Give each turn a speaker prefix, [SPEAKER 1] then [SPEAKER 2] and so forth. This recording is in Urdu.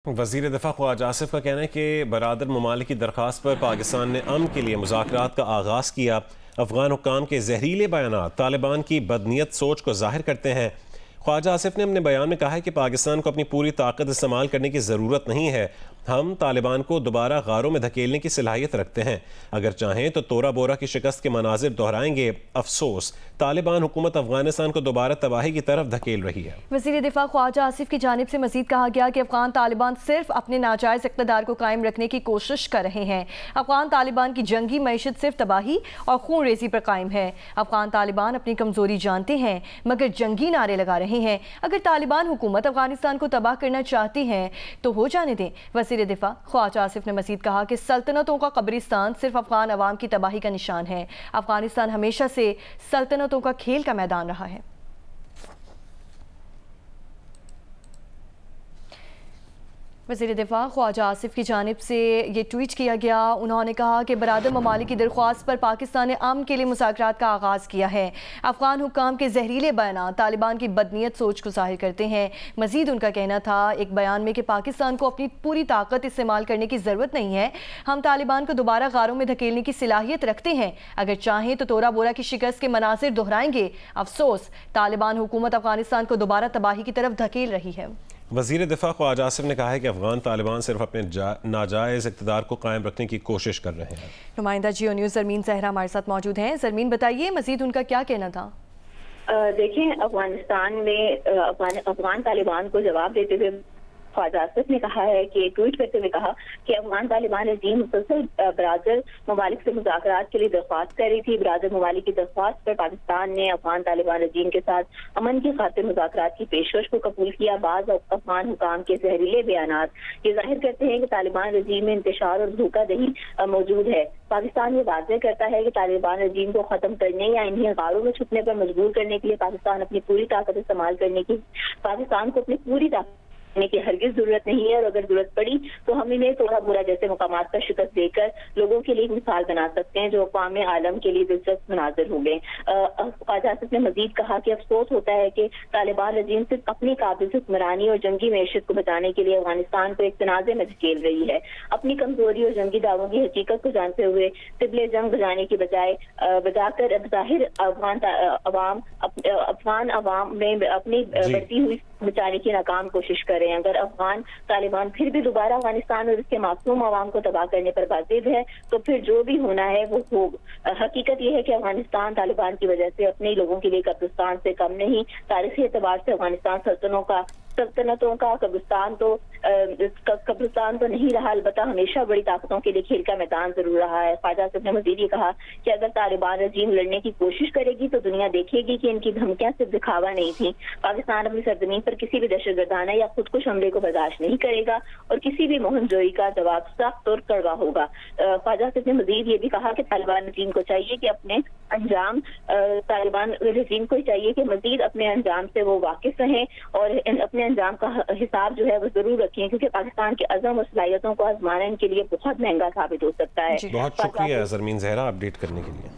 [SPEAKER 1] وزیر دفاع خواجہ آصف کا کہنا ہے کہ برادر ممالک کی درخواست پر پاکستان نے امن کے لیے مذاکرات کا آغاز کیا۔ افغان حکام کے زہریلے بیانات طالبان کی بدنیت سوچ کو ظاہر کرتے ہیں۔ خواجہ آصف نے اپنے بیان میں کہا ہے کہ پاکستان کو اپنی پوری طاقت استعمال کرنے کی ضرورت نہیں ہے۔ ہم طالبان کو دوبارہ غاروں میں دھکیلنے کی صلاحیت رکھتے ہیں۔ اگر چاہیں تو تورا بورا کی شکست کے مناظر دہرائیں گے۔ افسوس، طالبان حکومت افغانستان کو دوبارہ تباہی کی طرف دھکیل رہی ہے۔
[SPEAKER 2] وزیر دفاع خواجہ آصف کی جانب سے مزید کہا گیا کہ افغان طالبان صرف اپنے ناجائز اقتدار کو قائم رکھنے کی کوشش کر رہے ہیں۔ افغان طالبان کی جنگی معیشت صرف تباہی اور خون ریزی پر قائم ہے۔ افغان طالبان اپنی کمزوری جانتے ہیں مگر جنگی نعرے لگا رہے ہیں۔ اگر طالبان حکومت افغانستان کو تباہ کرنا چاہتی ہیں تو ہو جانے دیں۔ وزیر دفاع خواجہ آصف نے مزید کہا کہ سلطنتوں کا قبرستان صرف افغان عوام کی تباہی کا نشان ہے۔ افغانستان ہمیشہ سے سلطنتوں کا کھیل کا میدان رہا ہے۔ وزیر دفاع خواجہ آصف کی جانب سے یہ ٹویٹ کیا گیا۔ انہوں نے کہا کہ برادر ممالک کی درخواست پر پاکستان نے امن کے لیے مذاکرات کا آغاز کیا ہے۔ افغان حکام کے زہریلے بیانات طالبان کی بدنیت سوچ کو ظاہر کرتے ہیں۔ مزید ان کا کہنا تھا ایک بیان میں کہ پاکستان کو اپنی پوری طاقت استعمال کرنے کی ضرورت نہیں ہے۔ ہم طالبان کو دوبارہ غاروں میں دھکیلنے کی صلاحیت رکھتے ہیں۔ اگر چاہیں تو تورا بورا کی شکست کے مناظر دہرائیں گے۔ افسوس، طالبان حکومت افغانستان کو دوبارہ تباہی کی طرف دھکیل رہی ہے۔
[SPEAKER 1] وزیر دفاع خواجہ آصف نے کہا ہے کہ افغان طالبان صرف اپنے ناجائز اقتدار کو قائم رکھنے کی کوشش کر رہے ہیں۔
[SPEAKER 2] نمائندہ جیو نیوز زرمین زہرا ہمارے ساتھ موجود ہیں۔ زرمین، بتائیے مزید ان کا کیا کہنا تھا؟
[SPEAKER 3] دیکھیں، افغانستان میں افغان طالبان کو جواب دیتے ہوئے خواجہ آصف نے کہا ہے کہ ٹویٹ کرتے ہوئے کہا کہ افغان طالبان رجیم مسلسل برادر ممالک سے مذاکرات کے لیے درخواست کر رہی تھی۔ برادر ممالک کی درخواست پر پاکستان نے افغان طالبان رجیم کے ساتھ امن کی خاطر مذاکرات کی پیشکش کو قبول کیا۔ بعض افغان حکام کے زہریلے بیانات یہ ظاہر کرتے ہیں کہ طالبان رجیم میں انتشار اور دھوکہ دہی موجود ہے۔ پاکستان یہ واضح کرتا ہے کہ طالبان رجیم کو ختم کرنے یا انہیں غاروں میں چھپنے پر مجبور کرنے کے لیے پاکستان اپنی پوری طاقت استعمال کرنے کی پاکستان کو اپنی پوری طاقت کی ہرگز ضرورت نہیں ہے، اور اگر ضرورت پڑی تو ہم انہیں تورا بورا جیسے مقامات پر شکست دے کر لوگوں کے لیے ایک مثال بنا سکتے ہیں جو اقوام عالم کے لیے دلچسپ مناظر ہوں گے۔ خواجہ آصف نے مزید کہا کہ افسوس ہوتا ہے کہ طالبان رجیم صرف اپنی قابل حکمرانی اور جنگی معیشت کو بچانے کے لیے افغانستان کو ایک تنازع میں دھکیل رہی ہے۔ اپنی کمزوری اور جنگی دعووں کی حقیقت کو جانتے ہوئے طبل جنگ بجانے کی بجا کر بظاہر افغان عوام میں اپنی بڑھتی ہوئی بچانے کی ناکام کوشش کر رہے ہیں۔ اگر افغان طالبان پھر بھی دوبارہ افغانستان اور اس کے معصوم عوام کو تباہ کرنے پر بازید ہے تو پھر جو بھی ہونا ہے وہ ہوگا۔ حقیقت یہ ہے کہ افغانستان طالبان کی وجہ سے اپنے لوگوں کے لیے قبرستان سے کم نہیں۔ تاریخی اعتبار سے افغانستان سلطنتوں کا قبرستان تو نہیں رہا، البتہ ہمیشہ بڑی طاقتوں کے لیے کھیل کا میدان ضرور رہا ہے۔ خواجہ آصف نے مزید یہ کہا کہ اگر طالبان رجیم لڑنے کی کوشش کرے گی تو دنیا دیکھے گی کہ ان کی دھمکیاں صرف دکھاوا نہیں تھیں۔ پاکستان اپنی سرزمین پر کسی بھی دہشت گردانہ یا خودکش حملے کو برداشت نہیں کرے گا اور کسی بھی مہم جوئی کا جواب سخت اور کڑوا ہوگا۔ خواجہ آصف نے مزید یہ بھی کہا کہ طالبان رجیم کو چاہیے کہ مزید اپنے انجام سے وہ واقف رہیں اور اپنے انجام کا حساب جو ہے وہ ضرور رکھیں، کیونکہ پاکستان کے عزم اور صلاحیتوں کو آزمانا ان کے لیے بہت مہنگا ثابت ہو سکتا ہے۔
[SPEAKER 1] بہت شکریہ زرمین زہرا اپڈیٹ کرنے کے لیے۔